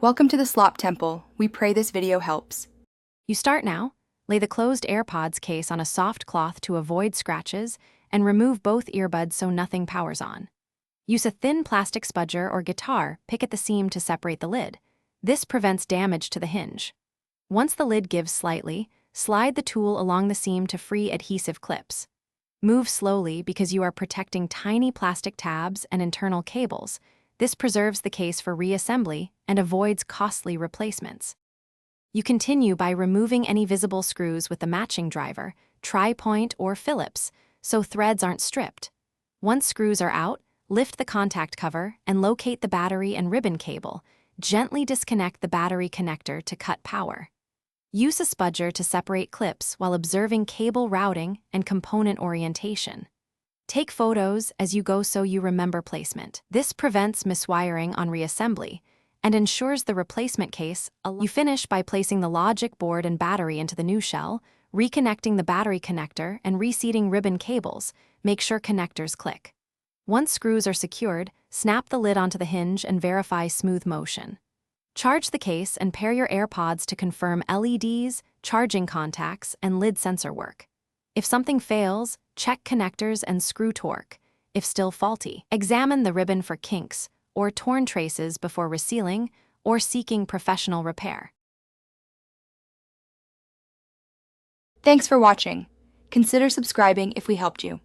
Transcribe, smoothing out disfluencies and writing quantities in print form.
Welcome to the Slop Temple. We pray this video helps. You start now, lay the closed AirPods case on a soft cloth to avoid scratches, and remove both earbuds so nothing powers on. Use a thin plastic spudger or guitar, pick at the seam to separate the lid. This prevents damage to the hinge. Once the lid gives slightly, slide the tool along the seam to free adhesive clips. Move slowly because you are protecting tiny plastic tabs and internal cables. This preserves the case for reassembly and avoids costly replacements. You continue by removing any visible screws with the matching driver, tri-point or Phillips, so threads aren't stripped. Once screws are out, lift the contact cover and locate the battery and ribbon cable. Gently disconnect the battery connector to cut power. Use a spudger to separate clips while observing cable routing and component orientation. Take photos as you go so you remember placement. This prevents miswiring on reassembly and ensures the replacement case. You finish by placing the logic board and battery into the new shell, reconnecting the battery connector, and reseating ribbon cables. Make sure connectors click. Once screws are secured, snap the lid onto the hinge and verify smooth motion. Charge the case and pair your AirPods to confirm LEDs, charging contacts, and lid sensor work. If something fails, check connectors and screw torque. If still faulty, examine the ribbon for kinks or torn traces before resealing or seeking professional repair. Thanks for watching. Consider subscribing if we helped you.